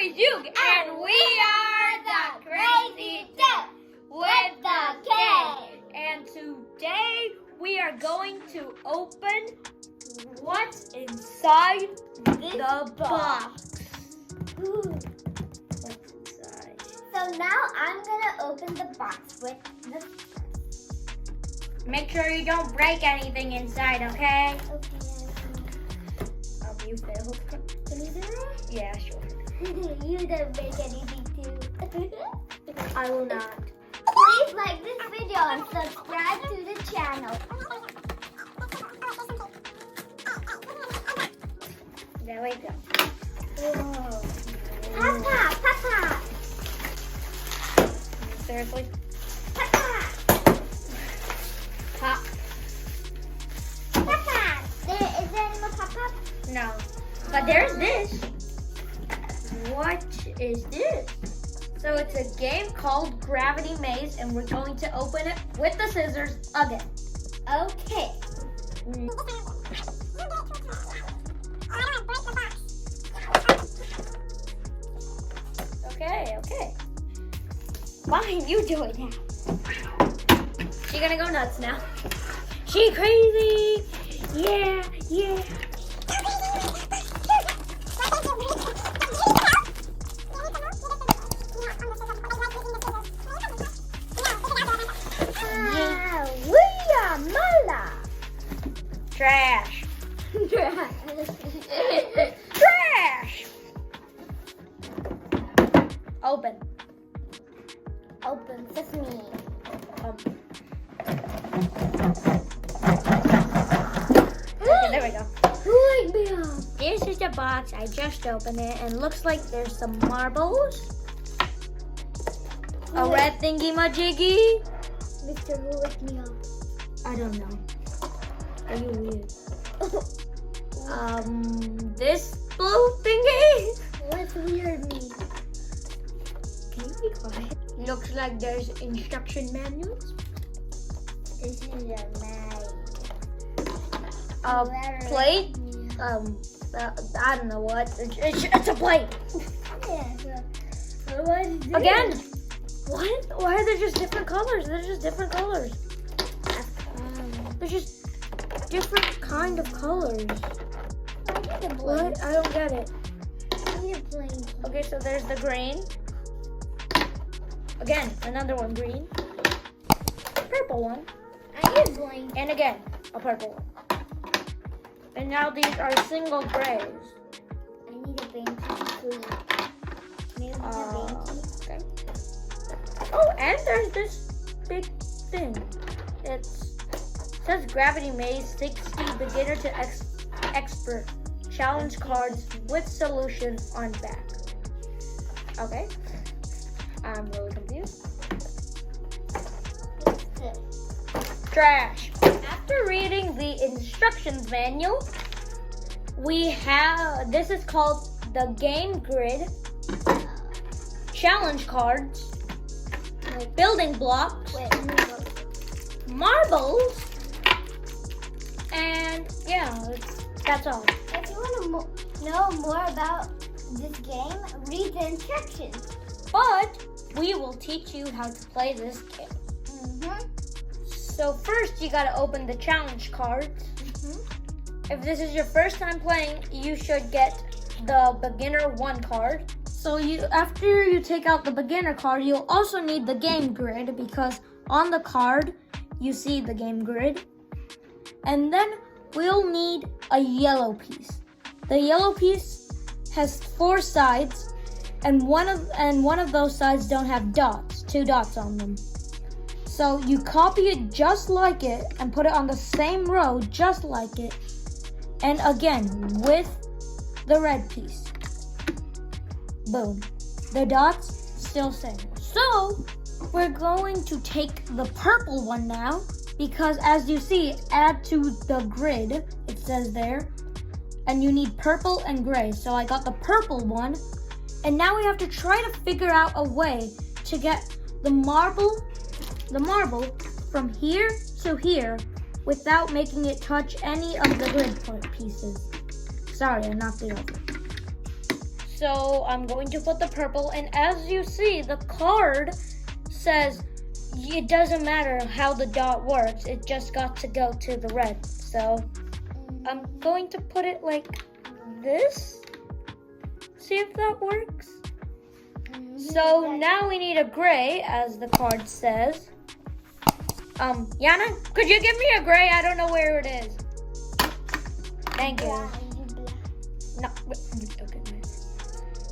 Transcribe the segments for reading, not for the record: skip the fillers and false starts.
is Yug, and we are the Krazy with the K. And today we are going to open what's inside the box. Ooh. What's inside? So now I'm gonna open the box with the first. Make sure you don't break anything inside, okay? Okay. You failed. Can you do it? Yeah, sure. You don't break anything too. I will not. Please like this video and subscribe to the channel. There we go. Whoa. Papa! Seriously? Papa! Pop. Papa! Is there any more Papa? No. But there's this. What is this? So it's a game called Gravity Maze, and we're going to open it with the scissors again. Okay. Okay. Fine, you do it now. She's gonna go nuts now. She crazy. Yeah. Trash. Trash. Open. Open sesame. Okay, there we go. Wake me up. This is the box. I just opened it, and looks like there's some marbles. A red thingy majiggy. Mr. Who wake me up? I don't know. Are you weird? This blue thingy. What's weird mean? Can you be quiet? Looks like there's instruction manuals. This is a nice. Plate. I don't know what. It's a plate. Yeah. What is this? Again. What? Why are there just different colors? They're just different colors. They're just different kind of colors. What? I don't get it. Okay, so there's the green. Again, another one green. Purple one. I need a blank. And again, a purple one. And now these are single grays. I need a banky too. Maybe a banky. Okay. Oh, and there's this big thing. It says Gravity Maze 60 Beginner to Expert Challenge Cards with Solution on back. Okay. I'm really confused. Trash. After reading the instructions manual, we have, this is called the Game Grid, Challenge Cards, Building Blocks, Marbles, and yeah, that's all. If you want to know more about this game, read the instructions. But we will teach you how to play this game. So first you gotta open the challenge cards. If this is your first time playing, you should get the beginner 1 card. So after you take out the beginner card, you'll also need the game grid, because on the card you see the game grid. And then we'll need a yellow piece. The yellow piece has 4 sides, and one of those sides don't have dots, 2 dots on them. So you copy it just like it and put it on the same row just like it. And again, with the red piece. Boom. The dots still same. So we're going to take the purple one now, because as you see, add to the grid, it says there. And you need purple and gray. So I got the purple one. And now we have to try to figure out a way to get the marble from here to here without making it touch any of the grid pieces. Sorry, I knocked it over. So I'm going to put the purple, and as you see, the card says it doesn't matter how the dot works, it just got to go to the red. So I'm going to put it like this. See if that works. So now we need a gray, as the card says. Yana, could you give me a gray? I don't know where it is. Thank you. No, okay.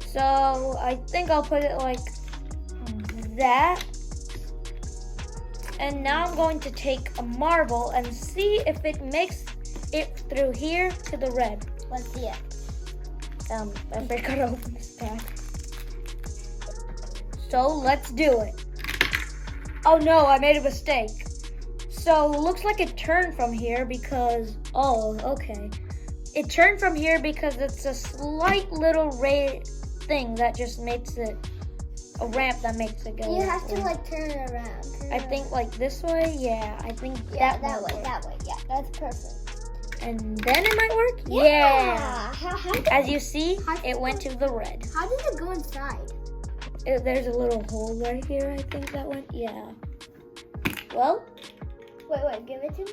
So I think I'll put it like that. And now I'm going to take a marble and see if it makes it through here to the red. Let's see it. I forgot to open this pack. So let's do it. Oh no, I made a mistake. So it looks like it turned from here because, oh, okay. It turned from here because it's a slight little ray thing that just makes it, a ramp that makes it go. You have to like turn it around. I think like this way, yeah. I think that way. That way, yeah. That's perfect. And then it might work? Yeah. How As you see, it went to the red. How did it go inside? There's a little hole right here, I think that went, yeah. Well. Wait, give it to me.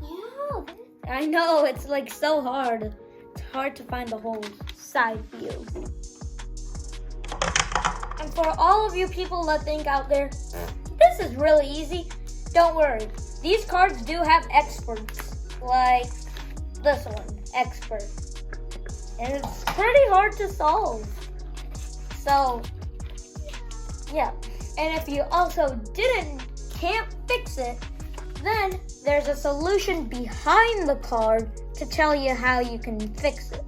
Yeah. I know, it's like so hard. It's hard to find the holes. Side view. And for all of you people that think out there, this is really easy, don't worry. These cards do have experts. Like this one, expert. And it's pretty hard to solve. So, yeah. And if you also can't fix it, then there's a solution behind the card to tell you how you can fix it.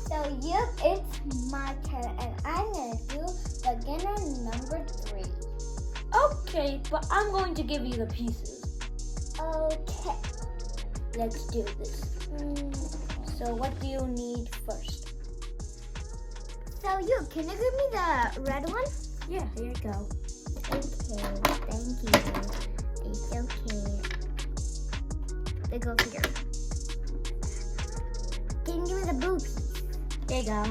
So, yep, it's my turn, and I'm going to do beginner number 3. Okay, but I'm going to give you the pieces. Okay. Let's do this. So what do you need first? So can you give me the red one? Yeah, here you go. Okay, thank you. It's okay. They go here. Can you give me the blue piece? There you go.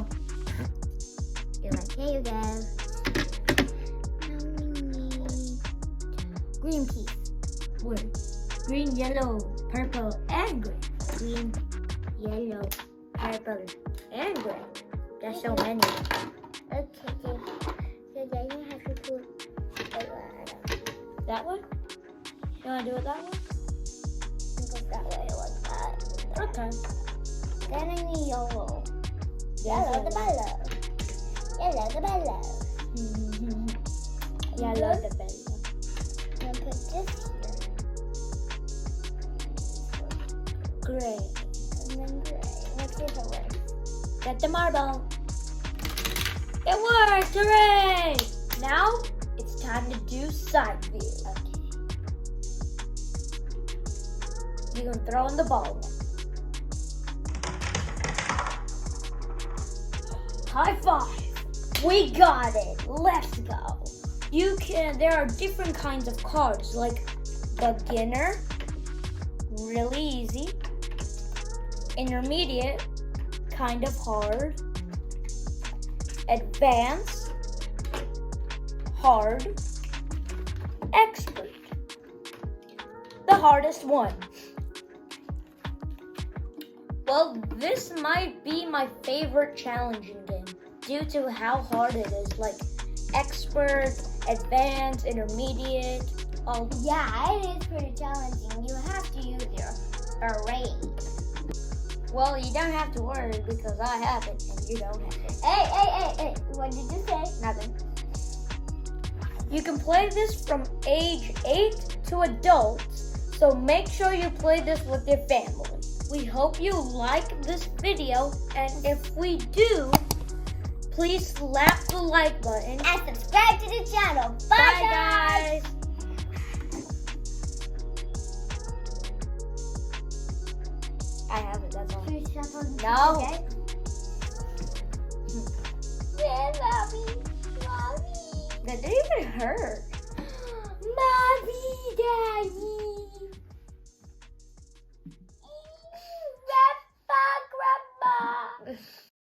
You're like, here you go. Now we need green piece. Wait. Green, yellow, purple, and gray. Green, yellow, purple, And gray. There's so many. Okay, so then you have to put That one? You want to do it that way? go that way like that. Okay. Then I need yellow. Yellow. Yellow the bellow. Yellow the bellow. Yellow the bellow. I'm gonna put this here. Gray. And then gray. Let's see if it works. Get the marble. It worked! Hooray! Now it's time to do side view. Okay. You can throw in the ball. High five! We got it! Let's go! There are different kinds of cards, like beginner, really easy, intermediate, kind of hard, advanced, hard, expert. The hardest one. Well, this might be my favorite challenging game due to how hard it is, like expert, advanced, intermediate, all. Yeah, it is pretty challenging. You have to use your array. Well, you don't have to worry because I have it and you don't have it. Hey. What did you say? Nothing. You can play this from age 8 to adults, so make sure you play this with your family. We hope you like this video, and if we do, please slap the like button. And subscribe to the channel. Bye, guys. I have it, that's all. Should we shuffle this No. again? Yeah, Mommy. That didn't even hurt. Mommy, Daddy. Mommy.